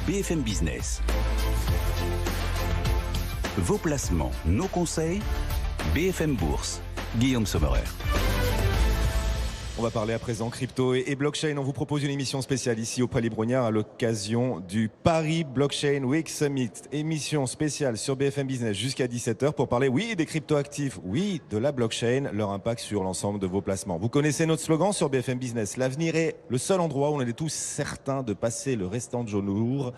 BFM Business. Vos placements, nos conseils, BFM Bourse. Guillaume Sommerer. On va parler à présent crypto et blockchain. On vous propose une émission spéciale ici au Palais Brognard à l'occasion du Paris Blockchain Week Summit. Émission spéciale sur BFM Business jusqu'à 17h pour parler, oui, des crypto-actifs, oui, de la blockchain, leur impact sur l'ensemble de vos placements. Vous connaissez notre slogan sur BFM Business. L'avenir est le seul endroit où on est tous certains de passer le restant de jour.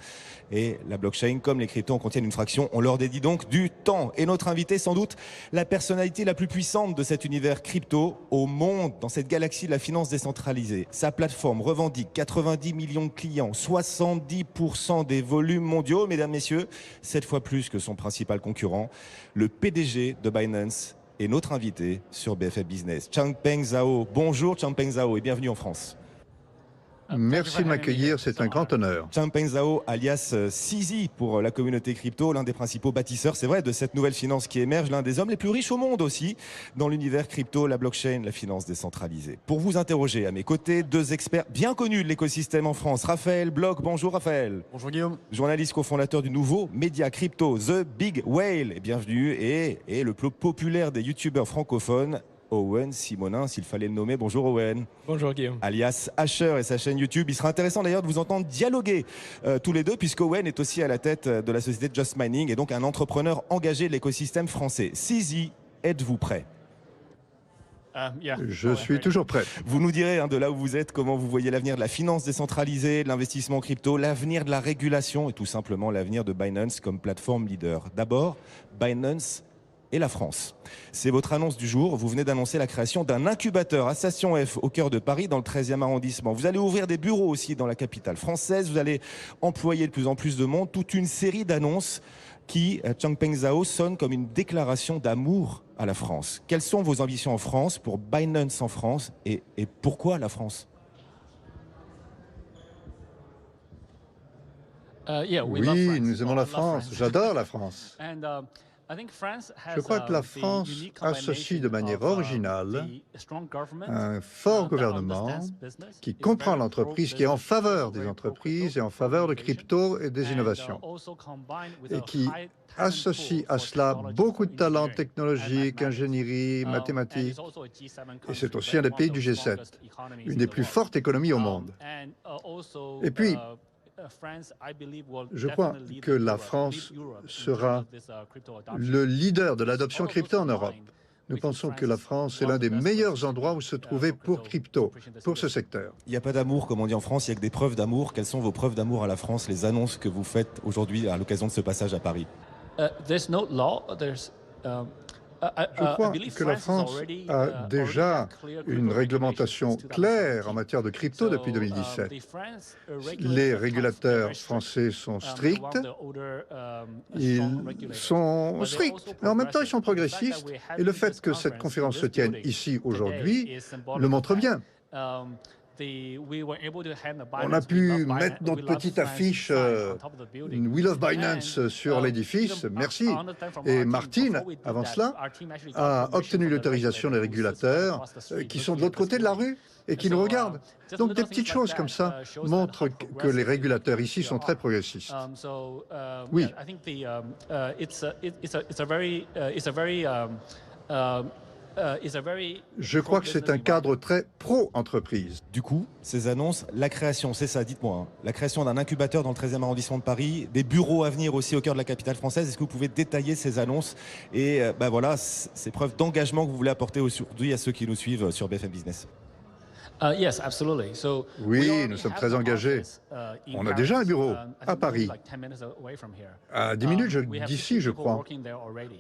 Et la blockchain, comme les cryptos en contiennent une fraction, on leur dédie donc du temps. Et notre invité, sans doute, la personnalité la plus puissante de cet univers crypto au monde, dans cette galaxie de la finance décentralisée. Sa plateforme revendique 90 millions de clients, 70% des volumes mondiaux, mesdames, messieurs, 7 fois plus que son principal concurrent. Le PDG de Binance est notre invité sur BFM Business. Changpeng Zhao. Bonjour Changpeng Zhao et bienvenue en France. Merci de m'accueillir, c'est un grand honneur. Changpeng Zhao, alias CZ pour la communauté crypto, l'un des principaux bâtisseurs, c'est vrai, de cette nouvelle finance qui émerge, l'un des hommes les plus riches au monde aussi, dans l'univers crypto, la blockchain, la finance décentralisée. Pour vous interroger, à mes côtés, deux experts bien connus de l'écosystème en France. Raphaël Bloch, bonjour Raphaël. Bonjour Guillaume. Journaliste cofondateur du nouveau média crypto, The Big Whale, et bienvenue, et le plus populaire des youtubeurs francophones, Owen Simonin, s'il fallait le nommer. Bonjour Owen. Bonjour Guillaume. Alias Asher et sa chaîne YouTube. Il sera intéressant d'ailleurs de vous entendre dialoguer tous les deux, puisque Owen est aussi à la tête de la société Just Mining et donc un entrepreneur engagé de l'écosystème français. CZ, êtes-vous prêt? Je suis toujours prêt. Vous nous direz de là où vous êtes, comment vous voyez l'avenir de la finance décentralisée, de l'investissement crypto, l'avenir de la régulation et tout simplement l'avenir de Binance comme plateforme leader. D'abord, Binance et la France. C'est votre annonce du jour. Vous venez d'annoncer la création d'un incubateur à Station F au cœur de Paris, dans le 13e arrondissement. Vous allez ouvrir des bureaux aussi dans la capitale française. Vous allez employer de plus en plus de monde. Toute une série d'annonces qui, Changpeng Zhao, sonne comme une déclaration d'amour à la France. Quelles sont vos ambitions en France, pour Binance en France, et pourquoi la France? Oui, nous aimons la France. J'adore la France. Je crois que la France associe de manière originale un fort gouvernement qui comprend l'entreprise, qui est en faveur des entreprises et en faveur de crypto et des innovations, et qui associe à cela beaucoup de talents technologiques, ingénierie, mathématiques. Et c'est aussi un des pays du G7, une des plus fortes économies au monde. Et puis, je crois que la France sera le leader de l'adoption crypto en Europe. Nous pensons que la France est l'un des meilleurs endroits où se trouver pour crypto, pour ce secteur. Il n'y a pas d'amour, comme on dit en France, il n'y a que des preuves d'amour. Quelles sont vos preuves d'amour à la France, les annonces que vous faites aujourd'hui à l'occasion de ce passage à Paris? Je crois que la France a déjà une réglementation claire en matière de crypto depuis 2017. Les régulateurs français sont stricts, mais en même temps ils sont progressistes, et le fait que cette conférence se tienne ici aujourd'hui le montre bien. On a pu mettre notre petite affiche We Love Binance sur l'édifice, merci. Et Martine, avant cela, a obtenu l'autorisation des régulateurs qui sont de l'autre côté de la rue et qui nous regardent. Donc des petites choses comme ça montrent que les régulateurs ici sont très progressistes. Oui. Je crois que c'est un cadre très pro-entreprise. Du coup, ces annonces, la création, c'est ça, dites-moi, la création d'un incubateur dans le 13e arrondissement de Paris, des bureaux à venir aussi au cœur de la capitale française, est-ce que vous pouvez détailler ces annonces et voilà, ces preuves d'engagement que vous voulez apporter aujourd'hui à ceux qui nous suivent sur BFM Business? Oui, nous sommes très engagés. On a déjà un bureau à Paris, à 10 minutes d'ici, je crois.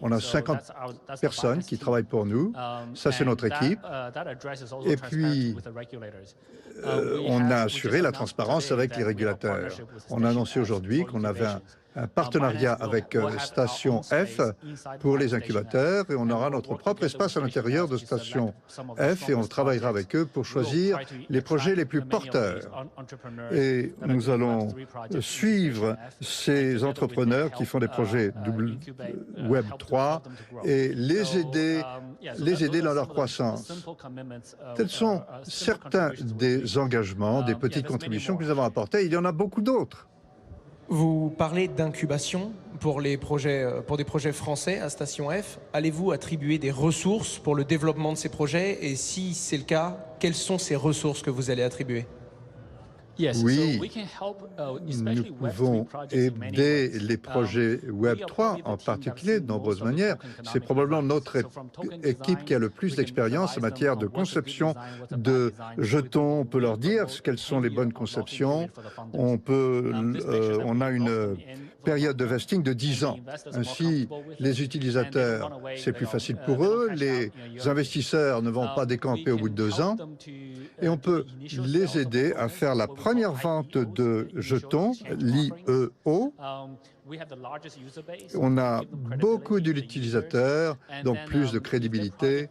On a 50 personnes qui travaillent pour nous. Ça, c'est notre équipe. Et puis, on a assuré la transparence avec les régulateurs. On a annoncé aujourd'hui qu'on avait un partenariat avec Station F pour les incubateurs, et on aura notre propre espace à l'intérieur de Station F, et on travaillera avec eux pour choisir les projets les plus porteurs. Et nous allons suivre ces entrepreneurs qui font des projets Web 3 et les aider dans leur croissance. Tels sont certains des engagements, des petites contributions que nous avons apportées. Il y en a beaucoup d'autres. Vous parlez d'incubation pour des projets français à Station F. Allez-vous attribuer des ressources pour le développement de ces projets? Et si c'est le cas, quelles sont ces ressources que vous allez attribuer? Oui, nous pouvons aider les projets Web3 en particulier de nombreuses manières. C'est probablement notre équipe qui a le plus d'expérience en matière de conception de jetons. On peut leur dire quelles sont les bonnes conceptions. On a une période de vesting de 10 ans. Ainsi, les utilisateurs, c'est plus facile pour eux. Les investisseurs ne vont pas décamper au bout de 2 ans. Et on peut les aider à faire la première vente de jetons, l'IEO. On a beaucoup d'utilisateurs, donc plus de crédibilité.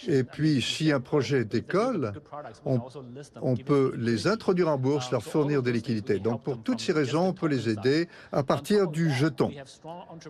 Et puis, si un projet décolle, on peut les introduire en bourse, leur fournir des liquidités. Donc, pour toutes ces raisons, on peut les aider à partir du jeton,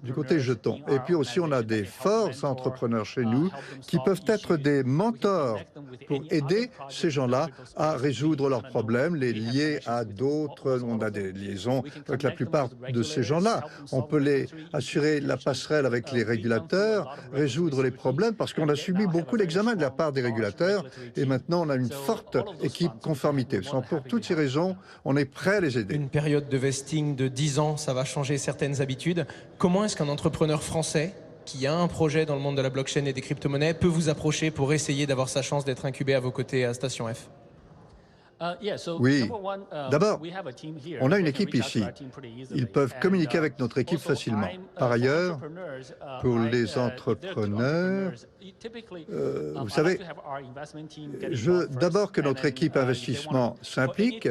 du côté jeton. Et puis aussi, on a des forts entrepreneurs chez nous qui peuvent être des mentors pour aider ces gens-là à résoudre leurs problèmes, les lier à d'autres. On a des liaisons avec la plupart de ces gens-là. On peut les assurer la passerelle avec les régulateurs, résoudre les problèmes, parce qu'on a subi beaucoup d'examens de la part des régulateurs et maintenant on a une forte équipe conformité. Pour toutes ces raisons, on est prêt à les aider. Une période de vesting de 10 ans, ça va changer certaines habitudes. Comment est-ce qu'un entrepreneur français qui a un projet dans le monde de la blockchain et des crypto-monnaies peut vous approcher pour essayer d'avoir sa chance d'être incubé à vos côtés à Station F? Oui. D'abord, on a une équipe ici. Ils peuvent communiquer avec notre équipe facilement. Par ailleurs, pour les entrepreneurs, vous savez, je veux d'abord que notre équipe investissement s'implique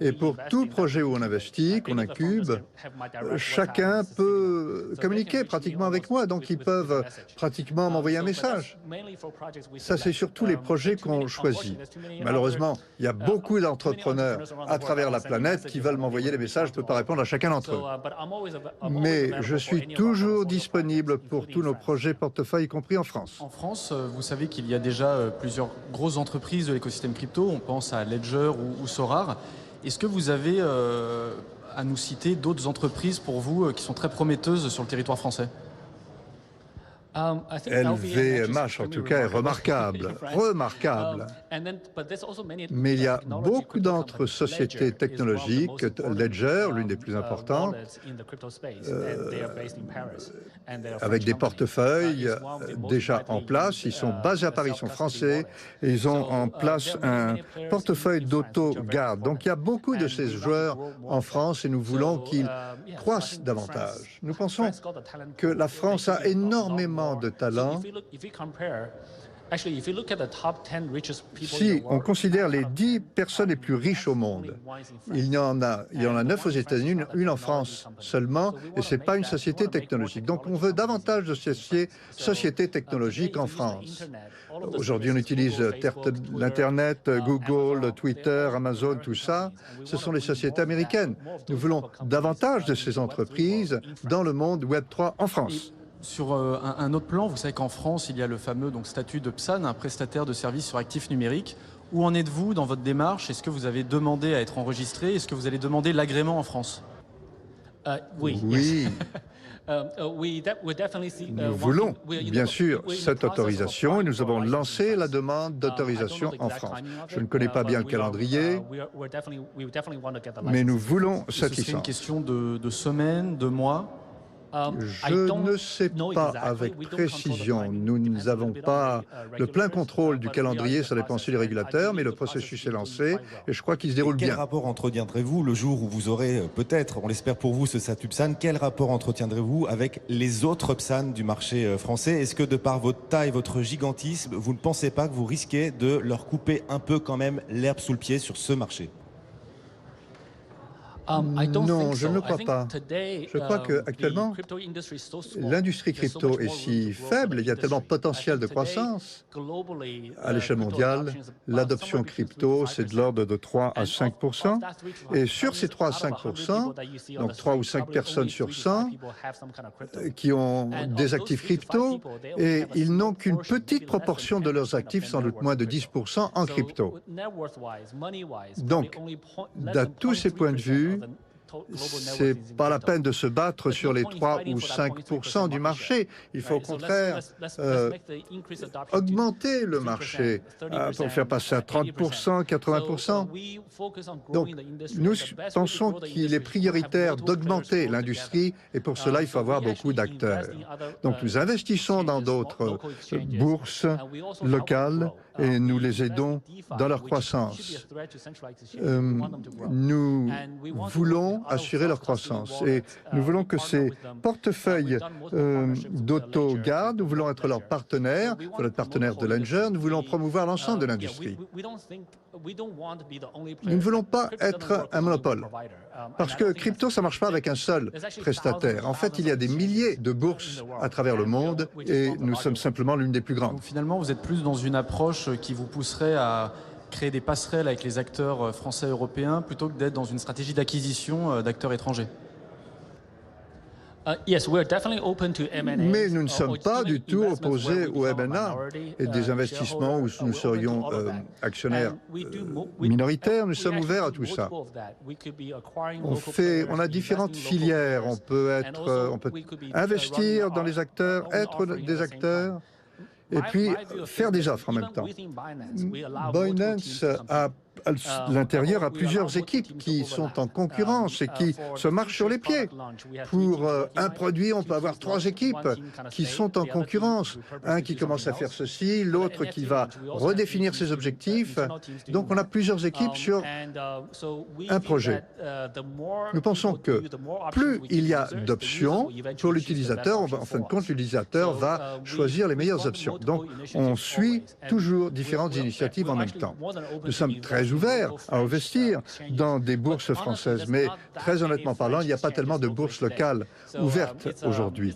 et pour tout projet où on investit, qu'on incube, chacun peut communiquer pratiquement avec moi, donc ils peuvent pratiquement m'envoyer un message. Ça, c'est surtout les projets qu'on choisit. Malheureusement, il y a beaucoup d'entrepreneurs à travers la planète qui veulent m'envoyer des messages. Je ne peux pas répondre à chacun d'entre eux. Mais je suis toujours disponible pour tous nos projets portefeuille, y compris en France. En France, vous savez qu'il y a déjà plusieurs grosses entreprises de l'écosystème crypto. On pense à Ledger ou Sorare. Est-ce que vous avez à nous citer d'autres entreprises pour vous qui sont très prometteuses sur le territoire français? LVMH, en tout cas, est remarquable. Mais il y a beaucoup d'autres sociétés technologiques, Ledger, l'une des plus importantes, avec des portefeuilles déjà en place. Ils sont basés à Paris, ils sont français, et ils ont en place un portefeuille d'auto-garde. Donc il y a beaucoup de ces joueurs en France et nous voulons qu'ils croissent davantage. Nous pensons que la France a énormément de talent. Si on considère les 10 personnes les plus riches au monde, il y en a 9 aux États-Unis, une en France seulement, et ce n'est pas une société technologique. Donc on veut davantage de sociétés technologiques en France. Aujourd'hui, on utilise l'Internet, Google, Twitter, Amazon, tout ça. Ce sont les sociétés américaines. Nous voulons davantage de ces entreprises dans le monde Web3 en France. Sur un autre plan, vous savez qu'en France, il y a le fameux statut de PSAN, un prestataire de services sur actifs numériques. Où en êtes-vous dans votre démarche? Est-ce que vous avez demandé à être enregistré? Est-ce que vous allez demander l'agrément en France? Oui. Nous voulons, bien sûr, cette autorisation et nous avons lancé la demande d'autorisation en France. Je ne connais pas bien le calendrier, mais nous voulons cette licence. C'est une question de semaines, de mois? Je ne sais pas avec précision. Nous n'avons pas le plein contrôle du calendrier, ça dépend aussi des régulateurs, mais le processus est lancé et je crois qu'il se déroule bien. Quel rapport entretiendrez-vous le jour où vous aurez peut-être, on l'espère pour vous, ce statut PSAN? Quel rapport entretiendrez-vous avec les autres PSAN du marché français? Est-ce que de par votre taille, votre gigantisme, vous ne pensez pas que vous risquez de leur couper un peu quand même l'herbe sous le pied sur ce marché? Non, je ne le crois pas. Je crois qu'actuellement, l'industrie crypto est si faible, il y a tellement de potentiel de croissance. À l'échelle mondiale, l'adoption crypto, c'est de l'ordre de 3 à 5%. Et sur ces 3 à 5%, donc 3 ou 5 personnes sur 100 qui ont des actifs crypto, et ils n'ont qu'une petite proportion de leurs actifs, sans doute moins de 10% en crypto. Donc, de tous ces points de vue, c'est pas la peine de se battre sur les 3 ou 5% du marché. Il faut au contraire augmenter le marché pour faire passer à 30%, 80%. Donc, nous pensons qu'il est prioritaire d'augmenter l'industrie et pour cela, il faut avoir beaucoup d'acteurs. Donc, nous investissons dans d'autres bourses locales et nous les aidons dans leur croissance. Nous voulons assurer leur croissance et nous voulons que ces portefeuilles d'auto-garde, nous voulons être leurs partenaires, nous voulons être partenaires de Langer, nous voulons promouvoir l'ensemble de l'industrie. Nous ne voulons pas être un monopole, parce que crypto, ça ne marche pas avec un seul prestataire. En fait, il y a des milliers de bourses à travers le monde et nous sommes simplement l'une des plus grandes. Donc finalement, vous êtes plus dans une approche qui vous pousserait à créer des passerelles avec les acteurs français et européens plutôt que d'être dans une stratégie d'acquisition d'acteurs étrangers. Mais nous ne sommes pas du tout opposés au M&A et des investissements où nous serions actionnaires minoritaires. Nous sommes ouverts à tout ça. On a différentes filières. On peut investir dans les acteurs, être des acteurs, et puis faire des offres en même temps. Binance a l'intérieur a plusieurs équipes qui sont en concurrence et qui se marchent sur les pieds. Pour un produit, on peut avoir 3 équipes qui sont en concurrence. Un qui commence à faire ceci, l'autre qui va redéfinir ses objectifs. Donc on a plusieurs équipes sur un projet. Nous pensons que plus il y a d'options pour l'utilisateur, en fin de compte, l'utilisateur va choisir les meilleures options. Donc on suit toujours différentes initiatives en même temps. Nous sommes très ouverts à investir dans des bourses françaises, mais très honnêtement parlant, il n'y a pas tellement de bourses locales ouvertes aujourd'hui.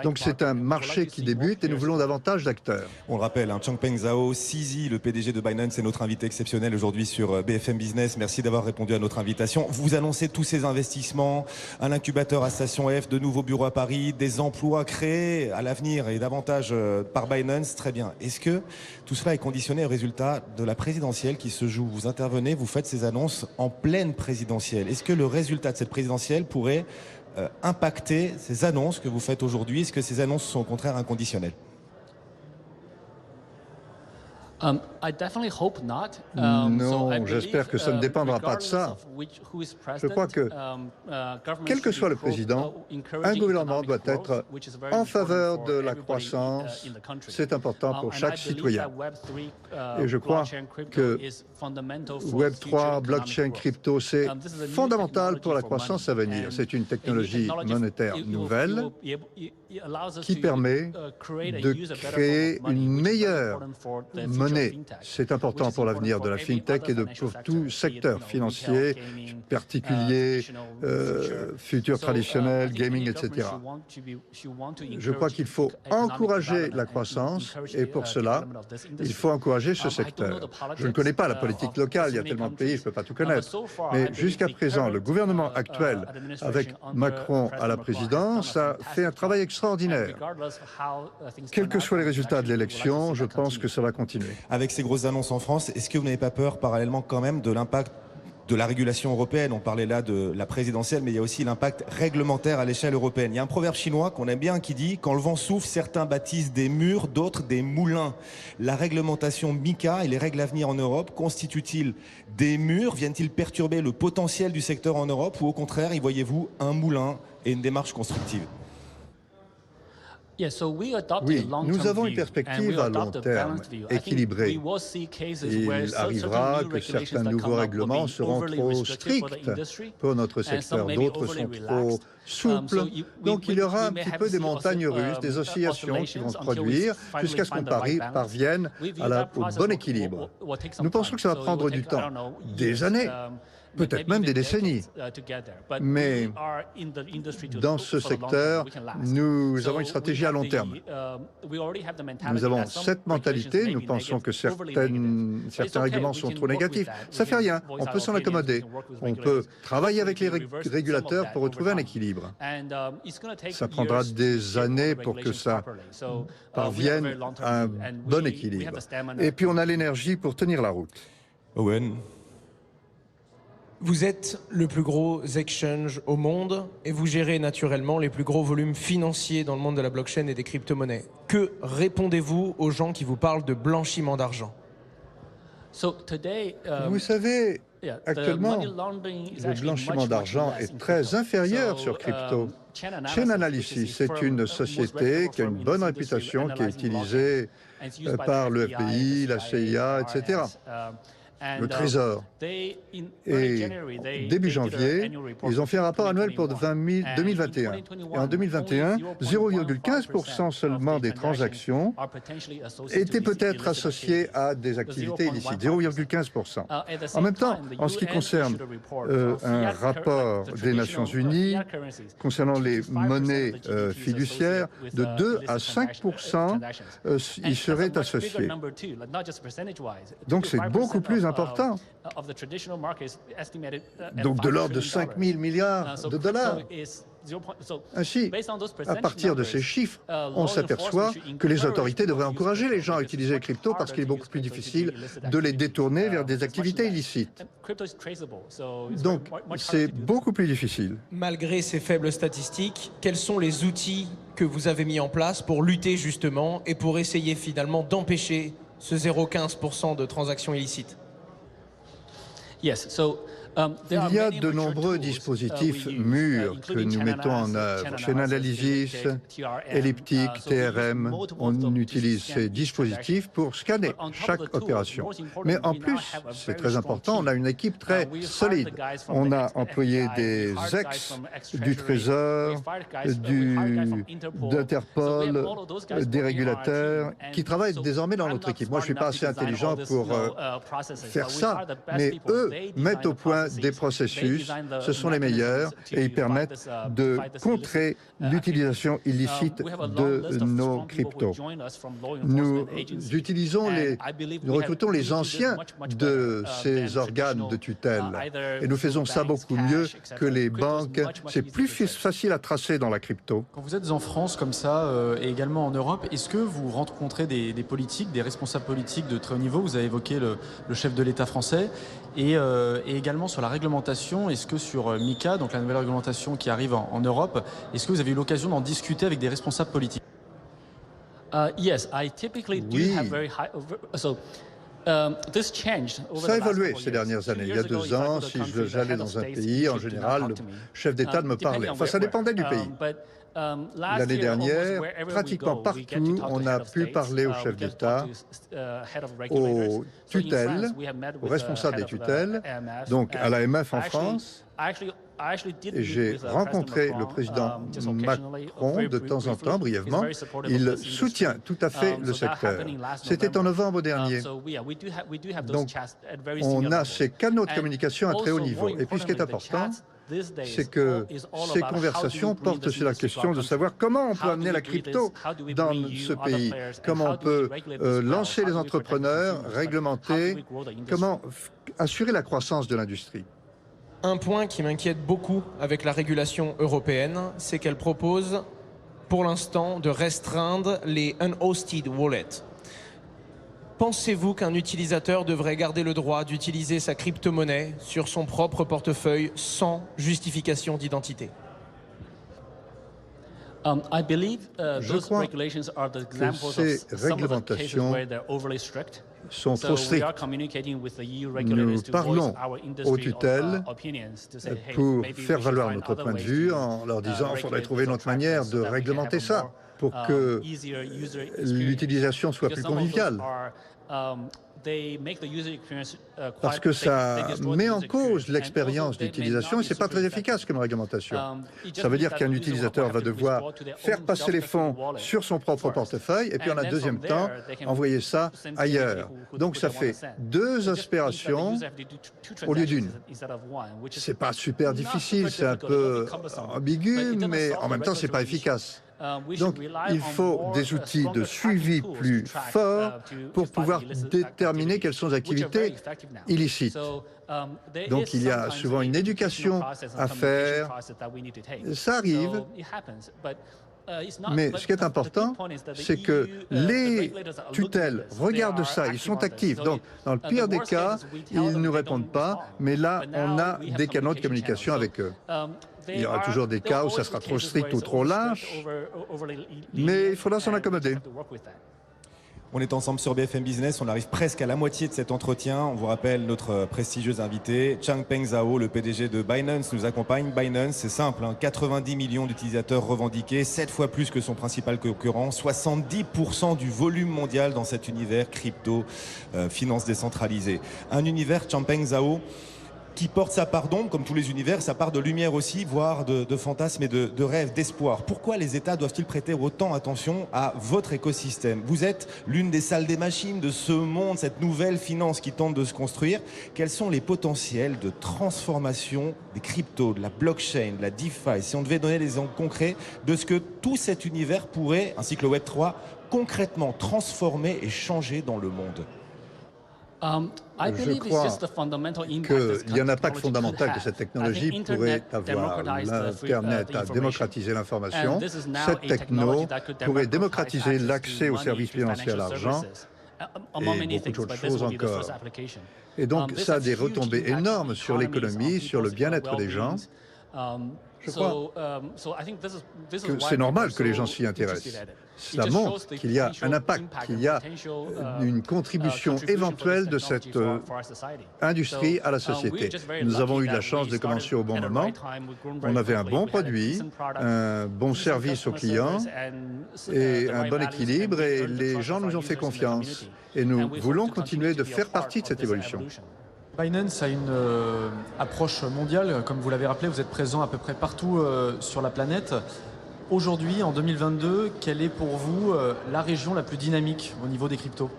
Donc c'est un marché qui débute et nous voulons davantage d'acteurs. On le rappelle, Changpeng Zhao, CZ, le PDG de Binance, est notre invité exceptionnel aujourd'hui sur BFM Business. Merci d'avoir répondu à notre invitation. Vous annoncez tous ces investissements, un incubateur à Station F, de nouveaux bureaux à Paris, des emplois créés à l'avenir et davantage par Binance. Très bien. Est-ce que tout cela est conditionné au résultat de la présidentielle qui se joue? Vous intervenez, vous faites ces annonces en pleine présidentielle. Est-ce que le résultat de cette présidentielle pourrait impacter ces annonces que vous faites aujourd'hui? Est-ce que ces annonces sont au contraire inconditionnelles? Non, j'espère que ça ne dépendra pas de ça. Je crois que, quel que soit le président, un gouvernement doit être en faveur de la croissance. C'est important pour chaque citoyen. Et je crois que Web3, blockchain, crypto, c'est fondamental pour la croissance à venir. C'est une technologie monétaire nouvelle qui permet de créer une meilleure monnaie. C'est important pour l'avenir de la FinTech et pour tout secteur financier, particulier, futur traditionnel, gaming, etc. Je crois qu'il faut encourager la croissance et pour cela, il faut encourager ce secteur. Je ne connais pas la politique locale, il y a tellement de pays, je ne peux pas tout connaître. Mais jusqu'à présent, le gouvernement actuel, avec Macron à la présidence, a fait un travail extraordinaire. Quels que soient les résultats de l'élection, je pense que ça va continuer. Avec ces grosses annonces en France, est-ce que vous n'avez pas peur parallèlement quand même de l'impact de la régulation européenne? On parlait là de la présidentielle, mais il y a aussi l'impact réglementaire à l'échelle européenne. Il y a un proverbe chinois qu'on aime bien qui dit « Quand le vent souffle, certains bâtissent des murs, d'autres des moulins ». La réglementation MiCA et les règles à venir en Europe constituent-ils des murs? Viennent-ils perturber le potentiel du secteur en Europe ou au contraire, y voyez-vous un moulin et une démarche constructive? Oui, nous avons une perspective à long terme, équilibrée. Il arrivera que certains nouveaux règlements seront trop stricts pour notre secteur, d'autres sont trop souples. Donc il y aura un petit peu des montagnes russes, des oscillations qui vont se produire jusqu'à ce qu'on parvienne au bon équilibre. Nous pensons que ça va prendre du temps, des années. Peut-être même des décennies. Mais dans ce secteur, nous avons une stratégie à long terme. Nous avons cette mentalité, nous pensons que certains règlements sont trop négatifs. Ça ne fait rien, on peut s'en accommoder. On peut travailler avec les régulateurs pour retrouver un équilibre. Ça prendra des années pour que ça parvienne à un bon équilibre. Et puis on a l'énergie pour tenir la route. Owen. Vous êtes le plus gros exchange au monde et vous gérez naturellement les plus gros volumes financiers dans le monde de la blockchain et des crypto-monnaies. Que répondez-vous aux gens qui vous parlent de blanchiment d'argent? Vous savez, actuellement, le blanchiment d'argent est très inférieur sur crypto. Chain Analysis, c'est une société qui a une bonne réputation, qui est utilisée par le FBI, la CIA, etc. Le Trésor. Et début janvier, ils ont fait un rapport annuel pour 2021. Et en 2021, 0,15% seulement des transactions étaient peut-être associées à des activités illicites. 0,15%. En même temps, en ce qui concerne un rapport des Nations Unies concernant les monnaies fiduciaires, de 2 à 5%, ils seraient associés. Donc c'est beaucoup plus important. Donc de l'ordre de 5 000 milliards de dollars. Ainsi, à partir de ces chiffres, on s'aperçoit que les autorités devraient encourager les gens à utiliser les cryptos parce qu'il est beaucoup plus difficile de les détourner vers des activités illicites. Donc, c'est beaucoup plus difficile. Malgré ces faibles statistiques, quels sont les outils que vous avez mis en place pour lutter justement et pour essayer finalement d'empêcher ce 0,15% de transactions illicites? Il y a de nombreux dispositifs mûrs que nous mettons en œuvre. Chain Analysis, Elliptic, TRM, on utilise ces dispositifs pour scanner chaque opération. Mais en plus, c'est très important, on a une équipe très solide. On a employé des ex du Trésor, d'Interpol, des régulateurs qui travaillent désormais dans notre équipe. Moi, je ne suis pas assez intelligent pour faire ça, mais eux mettent au point des processus, ce sont les meilleurs et ils permettent de contrer l'utilisation illicite de nos cryptos. Nous recrutons les anciens de ces organes de tutelle et nous faisons ça beaucoup mieux que les banques. C'est plus facile à tracer dans la crypto. Quand vous êtes en France comme ça et également en Europe, est-ce que vous rencontrez des politiques, des responsables politiques de très haut niveau? Vous avez évoqué le chef de l'État français et également sur la réglementation, est-ce que sur MiCA, donc la nouvelle réglementation qui arrive en Europe, est-ce que vous avez eu l'occasion d'en discuter avec des responsables politiques? Oui. Ça a évolué ces dernières années. Il y a 2 ans, si j'allais dans un pays, en général, le chef d'État me parlait. Enfin, ça dépendait du pays. L'année dernière, pratiquement partout, on a pu parler au chef d'État, aux tutelles, aux responsables des tutelles, donc à l'AMF en France. Et j'ai rencontré le président Macron de temps en temps, brièvement. Il soutient tout à fait le secteur. C'était en novembre dernier. Donc, on a ces canaux de communication à très haut niveau. Et puis, ce qui est important, c'est que ces conversations portent sur la question de savoir comment on peut amener la crypto dans ce pays, comment on peut lancer les entrepreneurs, réglementer, comment assurer la croissance de l'industrie. Un point qui m'inquiète beaucoup avec la régulation européenne, c'est qu'elle propose pour l'instant de restreindre les unhosted wallets. Pensez-vous qu'un utilisateur devrait garder le droit d'utiliser sa crypto-monnaie sur son propre portefeuille sans justification d'identité? Je crois que ces réglementations sont trop strictes. Nous parlons aux tutelles pour faire valoir notre point de vue en leur disant qu'il faudrait trouver une autre manière de réglementer ça pour que l'utilisation soit plus conviviale. Parce que ça met en cause l'expérience d'utilisation et ce n'est pas très efficace comme réglementation. Ça veut dire qu'un utilisateur va devoir faire passer les fonds sur son propre portefeuille et puis en un deuxième temps, envoyer ça ailleurs. Donc ça fait 2 aspirations au lieu d'une. C'est pas super difficile, c'est un peu ambigu, mais en même temps, c'est pas efficace. Donc, il faut des outils de suivi plus forts pour pouvoir déterminer quelles sont les activités illicites. Donc, il y a souvent une éducation à faire. Ça arrive, Mais ce qui est important, c'est que les tutelles regardent ça, ils sont actifs. Donc, dans le pire des cas, ils ne nous répondent pas, mais là, on a des canaux de communication avec eux. Il y aura toujours des cas où ça sera trop strict ou trop lâche, mais il faudra s'en accommoder. On est ensemble sur BFM Business, on arrive presque à la moitié de cet entretien. On vous rappelle notre prestigieuse invitée, Changpeng Zhao, le PDG de Binance, nous accompagne. Binance, c'est simple, 90 millions d'utilisateurs revendiqués, 7 fois plus que son principal concurrent, 70% du volume mondial dans cet univers crypto, finance décentralisée. Un univers, Changpeng Zhao, qui porte sa part d'ombre, comme tous les univers, sa part de lumière aussi, voire de fantasmes et de rêves, d'espoir. Pourquoi les États doivent-ils prêter autant attention à votre écosystème? Vous êtes l'une des salles des machines de ce monde, cette nouvelle finance qui tente de se construire. Quels sont les potentiels de transformation des cryptos, de la blockchain, de la DeFi? Si on devait donner des exemples concrets de ce que tout cet univers pourrait, ainsi que le Web3, concrètement transformer et changer dans le monde. Je crois qu'il n'y a un impact fondamental que cette technologie pourrait avoir. L'Internet a démocratisé l'information. Cette techno pourrait démocratiser l'accès aux services financiers à l'argent et beaucoup d'autres choses encore. Et donc, ça a des retombées énormes sur l'économie, sur le bien-être des gens. Je crois que c'est normal que les gens s'y intéressent. Cela montre qu'il y a un impact, qu'il y a une contribution éventuelle de cette industrie à la société. Nous avons eu la chance de commencer au bon moment. On avait un bon produit, un bon service aux clients et un bon équilibre et les gens nous ont fait confiance. Et nous voulons continuer de faire partie de cette évolution. Binance a une approche mondiale, comme vous l'avez rappelé, vous êtes présent à peu près partout sur la planète. Aujourd'hui, en 2022, quelle est pour vous la région la plus dynamique au niveau des cryptos?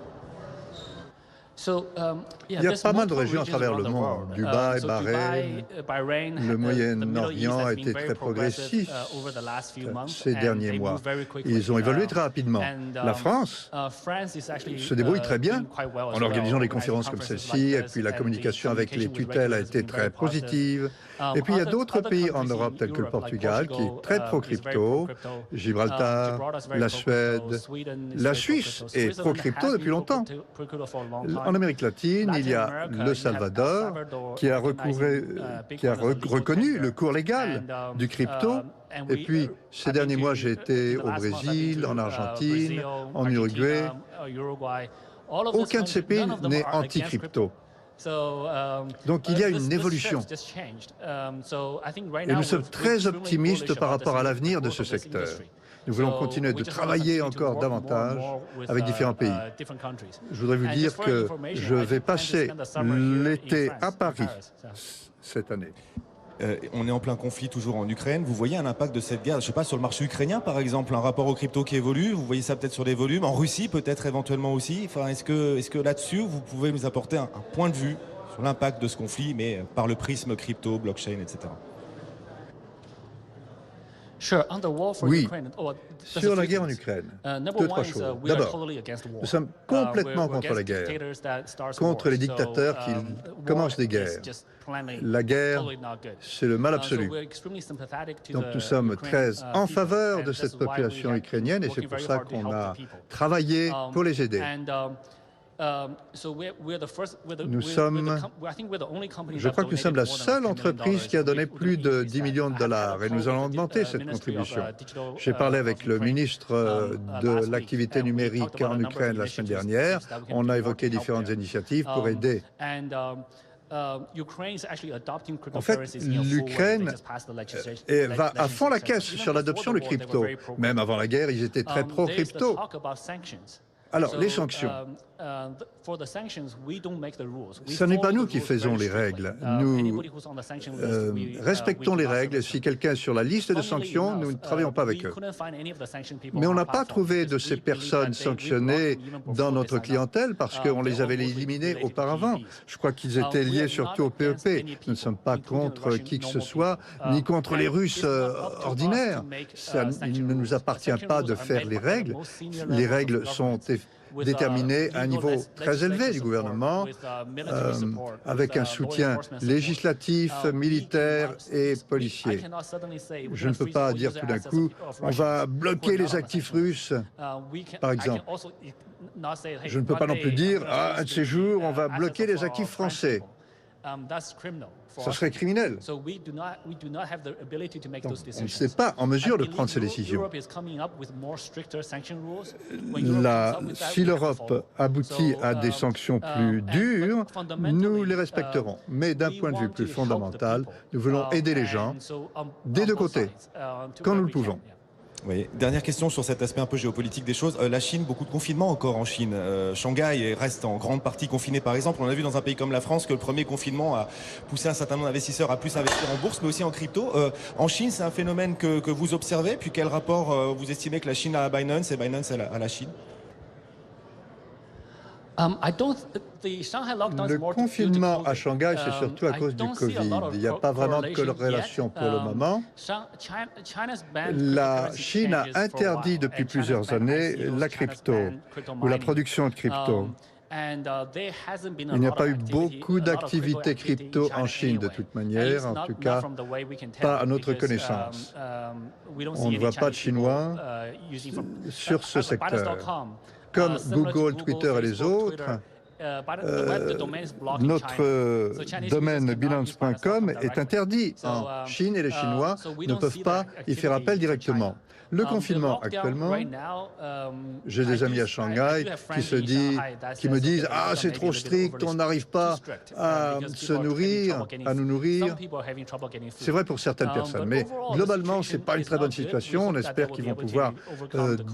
Il y a pas mal de régions à travers le monde. Dubaï, Bahreïn, le Moyen-Orient a été très progressif ces derniers mois. Ils ont évolué très rapidement. La France se débrouille très bien en organisant des conférences comme celle-ci, et puis la communication avec les tutelles a été très positive. Et puis il y a d'autres pays en Europe tels que le Portugal qui est très pro-crypto, Gibraltar, la Suède, la Suisse est pro-crypto depuis longtemps. En Amérique latine, il y a le Salvador qui a reconnu le cours légal du crypto. Et puis, ces derniers mois, j'ai été au Brésil, en Argentine, en Uruguay. Aucun de ces pays n'est anti-crypto. Donc il y a une évolution. Et nous sommes très optimistes par rapport à l'avenir de ce secteur. Nous voulons continuer de travailler encore davantage avec différents pays. Je voudrais vous dire que je vais passer l'été à Paris cette année. On est en plein conflit toujours en Ukraine. Vous voyez un impact de cette guerre, je ne sais pas, sur le marché ukrainien par exemple, un rapport aux cryptos qui évolue, vous voyez ça peut-être sur les volumes, en Russie peut-être éventuellement aussi. Enfin, est-ce que là-dessus, vous pouvez nous apporter un point de vue sur l'impact de ce conflit, mais par le prisme crypto, blockchain, etc. Oui, sur la guerre en Ukraine, deux, trois choses. D'abord, nous sommes complètement contre la guerre, contre les dictateurs qui commencent des guerres. La guerre, c'est le mal absolu. Donc nous sommes très en faveur de cette population ukrainienne et c'est pour ça qu'on a travaillé pour les aider. Nous sommes, je crois que nous sommes la seule entreprise qui a donné plus de 10 millions de dollars et nous allons augmenter cette contribution. J'ai parlé avec le ministre de l'activité numérique en Ukraine la semaine dernière. On a évoqué différentes initiatives pour aider. En fait, l'Ukraine va à fond la caisse sur l'adoption de crypto. Même avant la guerre, ils étaient très pro-crypto. Alors, les sanctions. Ce n'est pas nous qui faisons les règles. Nous respectons les règles. Si quelqu'un est sur la liste de sanctions, nous ne travaillons pas avec eux. Mais on n'a pas trouvé de ces personnes sanctionnées dans notre clientèle parce qu'on les avait éliminées auparavant. Je crois qu'ils étaient liés surtout au PEP. Nous ne sommes pas contre qui que ce soit, ni contre les Russes ordinaires. Il ne nous appartient pas de faire les règles. Les règles sont déterminé à un niveau très élevé du gouvernement, avec un soutien législatif, militaire et policier. Je ne peux pas dire tout d'un coup, on va bloquer les actifs russes, par exemple. Je ne peux pas non plus dire, un de ces jours, on va bloquer les actifs français. Ça serait criminel. Donc, on ne s'est pas en mesure de prendre ces décisions. Si l'Europe aboutit à des sanctions plus dures, nous les respecterons. Mais d'un point de vue plus fondamental, nous voulons aider les gens des deux côtés, quand nous le pouvons. Oui. Dernière question sur cet aspect un peu géopolitique des choses. La Chine, beaucoup de confinement encore en Chine. Shanghai reste en grande partie confiné par exemple. On a vu dans un pays comme la France que le premier confinement a poussé un certain nombre d'investisseurs à plus investir en bourse, mais aussi en crypto. En Chine, c'est un phénomène que vous observez. Puis quel rapport vous estimez que la Chine a à Binance et Binance à la Chine? Le confinement à Shanghai, c'est surtout à cause du Covid. Il n'y a pas vraiment de corrélation pour le moment. La Chine a interdit depuis plusieurs années la crypto ou la production de crypto. Il n'y a pas eu beaucoup d'activités crypto en Chine de toute manière, en tout cas pas à notre connaissance. On ne voit pas de Chinois sur ce secteur. Comme Google, Twitter et les autres, notre domaine Binance.com est interdit en Chine et les Chinois ne peuvent pas y faire appel directement. Le confinement actuellement, j'ai des amis à Shanghai qui me disent « Ah, c'est trop strict, on n'arrive pas à se nourrir, à nous nourrir ». C'est vrai pour certaines personnes, mais globalement, ce n'est pas une très bonne situation. On espère qu'ils vont pouvoir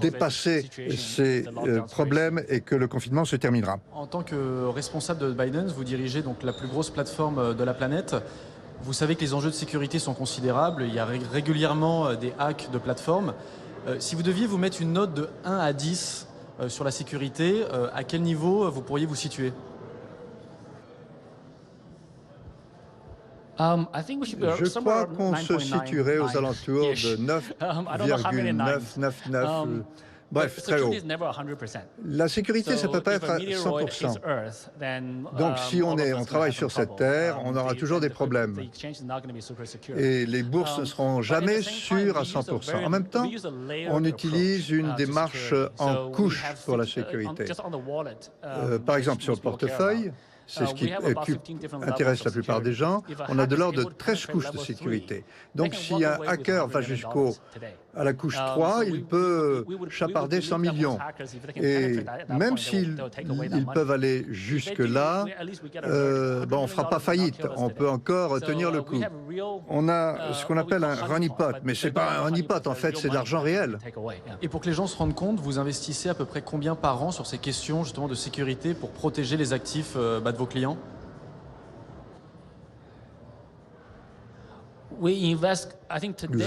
dépasser ces problèmes et que le confinement se terminera. En tant que responsable de Binance, vous dirigez donc la plus grosse plateforme de la planète. Vous savez que les enjeux de sécurité sont considérables, il y a régulièrement des hacks de plateformes. Si vous deviez vous mettre une note de 1 à 10 sur la sécurité, à quel niveau vous pourriez vous situer? Je crois qu'on se situerait aux alentours de 9,999. Bref, très haut. La sécurité, ça ne peut pas être à 100%. Donc, si on travaille sur cette terre, on aura toujours des problèmes. Et les bourses ne seront jamais sûres à 100%. En même temps, on utilise une démarche en couche pour la sécurité. Par exemple, sur le portefeuille, c'est ce qui intéresse la plupart des gens, on a de l'ordre de 13 couches de sécurité. Donc, si un hacker va à la couche 3, il peut chaparder 100 millions. Et même s'ils peuvent aller jusque-là, on ne fera pas faillite. On peut encore tenir le coup. On a ce qu'on appelle un honeypot, mais ce n'est pas un honeypot, en fait, c'est de l'argent réel. Et pour que les gens se rendent compte, vous investissez à peu près combien par an sur ces questions justement de sécurité pour protéger les actifs de vos clients? Nous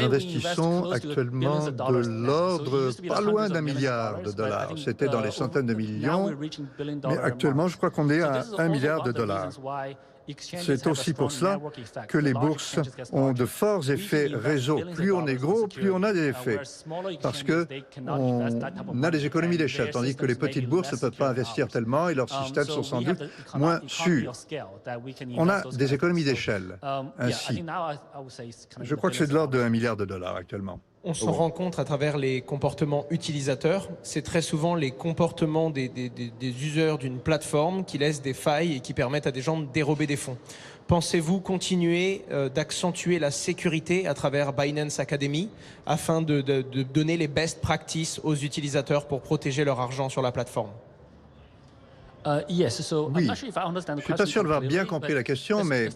investissons actuellement de l'ordre pas loin d'1 milliard de dollars. C'était dans les centaines de millions, mais actuellement, je crois qu'on est à 1 milliard de dollars. C'est aussi pour cela que les bourses ont de forts effets réseau. Plus on est gros, plus on a des effets. Parce qu'on a des économies d'échelle, tandis que les petites bourses ne peuvent pas investir tellement et leurs systèmes sont sans doute moins sûrs. On a des économies d'échelle, ainsi. Je crois que c'est de l'ordre de 1 milliard de dollars actuellement. On s'en rend compte à travers les comportements utilisateurs. C'est très souvent les comportements des users d'une plateforme qui laissent des failles et qui permettent à des gens de dérober des fonds. Pensez-vous continuer d'accentuer la sécurité à travers Binance Academy afin de donner les best practices aux utilisateurs pour protéger leur argent sur la plateforme? Oui, je ne suis pas sûr d'avoir bien compris la question, mais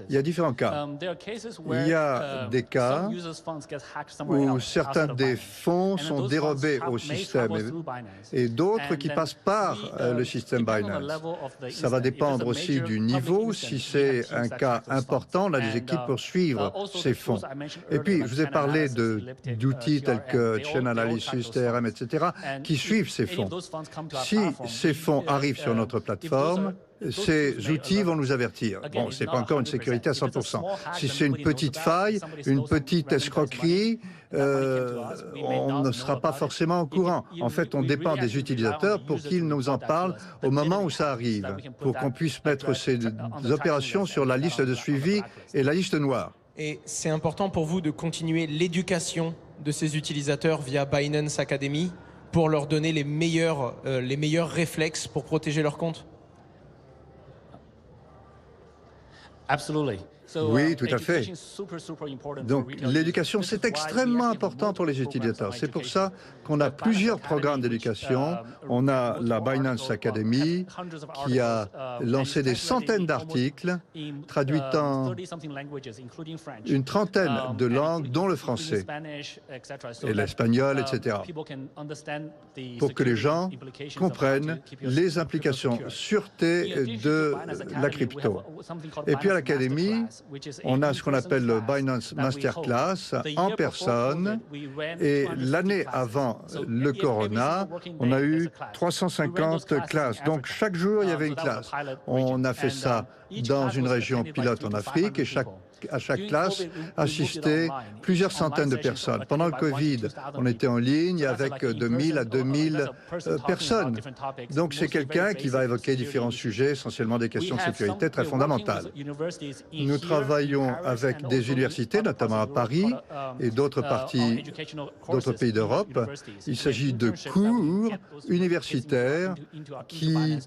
il y a différents cas. Il y a des cas où certains des fonds sont dérobés au système et d'autres qui passent par le système Binance. Ça va dépendre aussi du niveau. Si c'est un cas important, on a des équipes pour suivre ces fonds. Et puis, je vous ai parlé d'outils tels que Chain Analysis, TRM, etc., qui suivent ces fonds. Si ces fonds arrivent sur notre plateforme, ces outils vont nous avertir. Bon, ce n'est pas encore une sécurité à 100%. Si c'est une petite faille, une petite escroquerie, on ne sera pas forcément au courant. En fait, on dépend des utilisateurs pour qu'ils nous en parlent au moment où ça arrive, pour qu'on puisse mettre ces opérations sur la liste de suivi et la liste noire. Et c'est important pour vous de continuer l'éducation de ces utilisateurs via Binance Academy pour leur donner les meilleurs réflexes pour protéger leur compte? Oui, tout à fait. Donc, l'éducation, c'est extrêmement important pour les utilisateurs. C'est pour ça qu'on a plusieurs programmes d'éducation. On a la Binance Academy qui a lancé des centaines d'articles traduits en une trentaine de langues, dont le français et l'espagnol, etc., pour que les gens comprennent les implications sûreté de la crypto. Et puis à l'Académie, on a ce qu'on appelle le Binance Masterclass en personne. Et l'année avant le Corona, on a eu 350 classes. Donc chaque jour, il y avait une classe. On a fait ça dans une région pilote en Afrique et à chaque classe assistaient plusieurs centaines de personnes. Pendant le Covid, on était en ligne avec de 1000 à 2000 personnes. Donc c'est quelqu'un qui va évoquer différents sujets, essentiellement des questions de sécurité très fondamentales. Nous travaillons avec des universités, notamment à Paris et d'autres pays d'Europe. Il s'agit de cours universitaires qui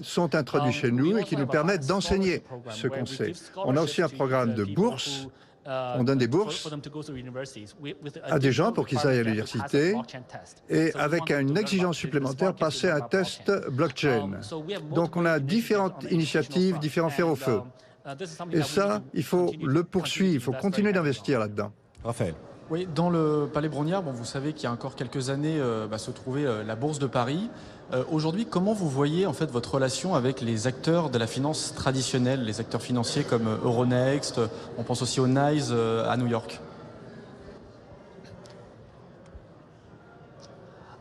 sont introduits chez nous et qui nous permettent d'enseigner ce qu'on sait. On a aussi un programme de bourse. On donne des bourses à des gens pour qu'ils aillent à l'université et avec une exigence supplémentaire, passer un test blockchain. Donc on a différentes initiatives, différents fers au feu. Et ça, il faut le poursuivre, il faut continuer d'investir là-dedans. Raphaël. Oui, dans le Palais Brongniart, bon, vous savez qu'il y a encore quelques années se trouvait la Bourse de Paris. Aujourd'hui, comment vous voyez en fait votre relation avec les acteurs de la finance traditionnelle, les acteurs financiers comme Euronext, on pense aussi au NYSE à New York?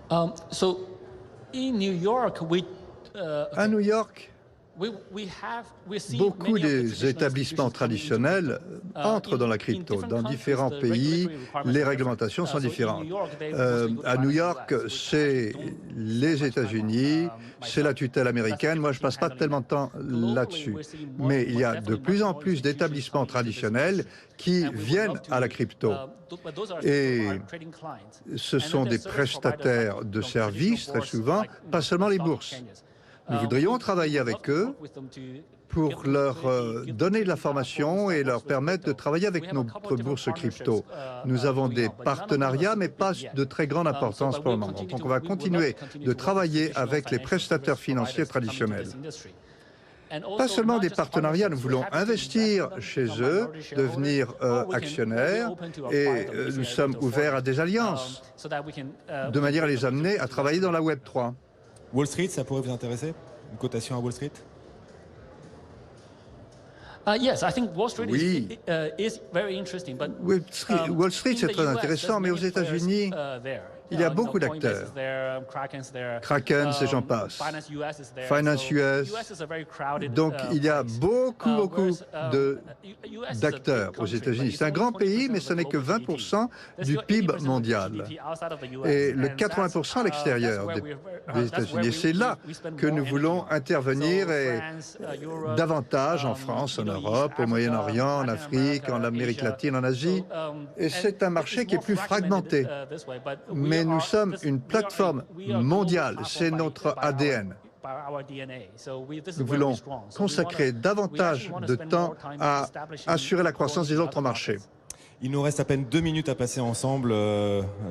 À New York, beaucoup des établissements traditionnels entrent dans la crypto. Dans différents pays, les réglementations sont différentes. À New York, c'est les États-Unis, c'est la tutelle américaine. Moi, je ne passe pas tellement de temps là-dessus. Mais il y a de plus en plus d'établissements traditionnels qui viennent à la crypto. Et ce sont des prestataires de services, très souvent, pas seulement les bourses. Nous voudrions travailler avec eux pour leur donner de la formation et leur permettre de travailler avec notre bourse crypto. Nous avons des partenariats, mais pas de très grande importance pour le moment. Donc on va continuer de travailler avec les prestataires financiers traditionnels. Pas seulement des partenariats, nous voulons investir chez eux, devenir actionnaires, et nous sommes ouverts à des alliances, de manière à les amener à travailler dans la Web 3. Wall Street, ça pourrait vous intéresser? Une cotation à Wall Street? Oui. Wall Street, c'est très intéressant, mais aux États-Unis, il y a beaucoup d'acteurs. Kraken, et j'en passe. Finance US. Donc, il y a beaucoup d'acteurs aux États-Unis. C'est un grand pays, mais ce n'est que 20% du PIB mondial. Et le 80% à l'extérieur des États-Unis. Et c'est là que nous voulons intervenir et davantage en France, en Europe, au Moyen-Orient, en Afrique, en Amérique latine, en Asie. Et c'est un marché qui est plus fragmenté. Mais nous sommes une plateforme mondiale, c'est notre ADN. Nous voulons consacrer davantage de temps à assurer la croissance des autres marchés. Il nous reste à peine 2 minutes à passer ensemble.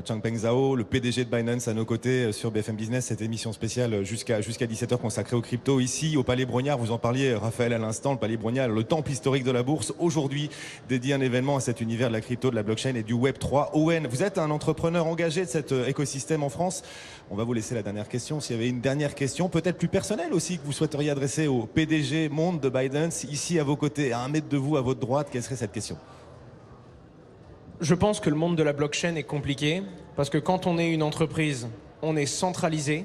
Changpeng Zhao, le PDG de Binance, à nos côtés sur BFM Business, cette émission spéciale jusqu'à 17h consacrée aux cryptos. Ici, au Palais Brongniart, vous en parliez, Raphaël, à l'instant, le Palais Brongniart, le temple historique de la bourse. Aujourd'hui, dédié un événement à cet univers de la crypto, de la blockchain et du Web 3. Owen, vous êtes un entrepreneur engagé de cet écosystème en France. On va vous laisser la dernière question. S'il y avait une dernière question, peut-être plus personnelle aussi, que vous souhaiteriez adresser au PDG monde de Binance, ici à vos côtés, à 1 mètre de vous, à votre droite, quelle serait cette question? Je pense que le monde de la blockchain est compliqué parce que quand on est une entreprise, on est centralisé.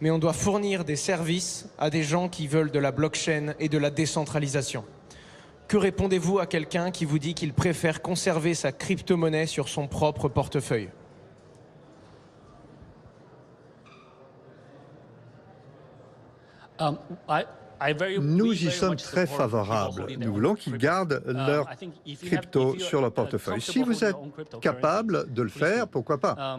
mais on doit fournir des services à des gens qui veulent de la blockchain et de la décentralisation. Que répondez-vous à quelqu'un qui vous dit qu'il préfère conserver sa crypto-monnaie sur son propre portefeuille? Nous y sommes très favorables. Nous voulons qu'ils gardent leur crypto sur leur portefeuille. Si vous êtes capable de le faire, pourquoi pas?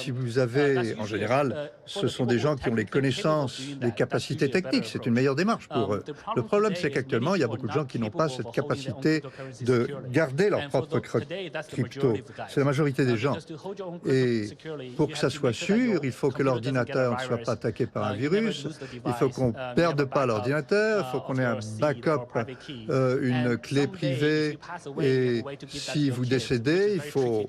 Si vous avez, en général, ce sont des gens qui ont les connaissances, les capacités techniques. C'est une meilleure démarche pour eux. Le problème, c'est qu'actuellement, il y a beaucoup de gens qui n'ont pas cette capacité de garder leur propre crypto. C'est la majorité des gens. Et pour que ça soit sûr, il faut que l'ordinateur ne soit pas attaqué par un virus. Il faut qu'on perde pas l'ordinateur, il faut qu'on ait un backup, une clé privée, et si vous décédez, il faut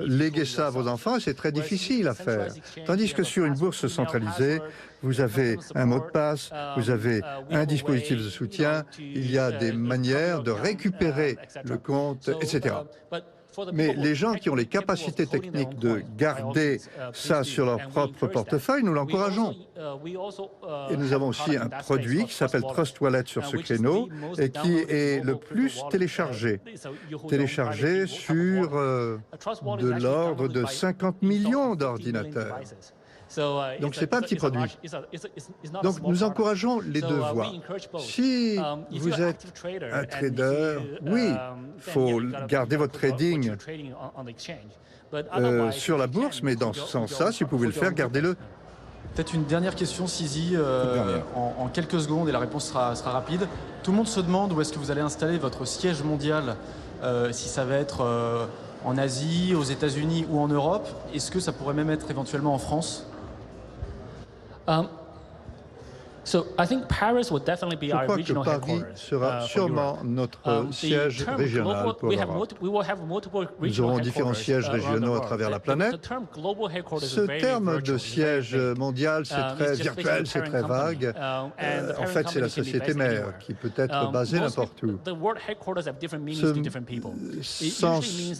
léguer ça à vos enfants, et c'est très difficile à faire. Tandis que sur une bourse centralisée, vous avez un mot de passe, vous avez un dispositif de soutien, il y a des manières de récupérer le compte, etc. Mais les gens qui ont les capacités techniques de garder ça sur leur propre portefeuille, nous l'encourageons. Et nous avons aussi un produit qui s'appelle Trust Wallet sur ce créneau et qui est le plus téléchargé. Téléchargé sur de l'ordre de 50 millions d'ordinateurs. Donc ce n'est pas un petit produit. Donc nous encourageons les deux voies. Si vous êtes un trader, oui, il faut garder votre trading sur la bourse, mais dans ce sens-là, si vous pouvez le faire, gardez-le. Peut-être une dernière question, Sizi, en quelques secondes, et la réponse sera rapide. Tout le monde se demande où est-ce que vous allez installer votre siège mondial, si ça va être en Asie, aux États-Unis ou en Europe. Est-ce que ça pourrait même être éventuellement en France? Je crois que Paris sera sûrement notre siège régional pour l'Europe. Nous aurons différents sièges régionaux à travers la planète. Ce terme de siège mondial, c'est très virtuel, c'est très vague. En fait, c'est la société mère qui peut être basée n'importe où.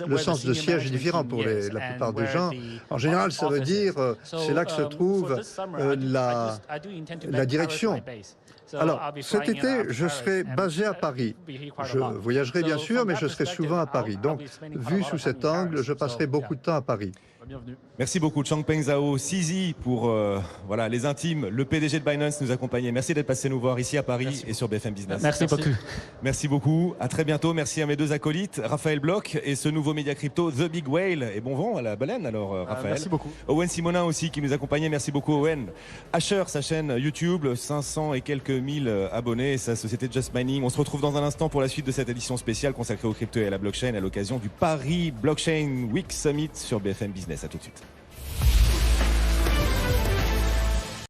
Le sens de siège est différent pour la plupart des gens. En général, ça veut dire c'est là que se trouve la direction. Alors, cet été, je serai basé à Paris. Je voyagerai bien sûr, mais je serai souvent à Paris. Donc, vu sous cet angle, je passerai beaucoup de temps à Paris. Bienvenue. Merci beaucoup, Changpeng Zhao. Sizi, pour voilà, les intimes, le PDG de Binance nous accompagnait. Merci d'être passé nous voir ici à Paris et sur BFM Business. Merci beaucoup. Merci beaucoup. À très bientôt. Merci à mes deux acolytes, Raphaël Bloch et ce nouveau média crypto, The Big Whale. Et bon vent à la baleine, alors, Raphaël. Merci beaucoup. Owen Simonin aussi qui nous accompagnait. Merci beaucoup, Owen. Asher, sa chaîne YouTube, 500 et quelques mille abonnés. Sa société Just Mining. On se retrouve dans un instant pour la suite de cette édition spéciale consacrée aux crypto et à la blockchain à l'occasion du Paris Blockchain Week Summit sur BFM Business. À tout de suite.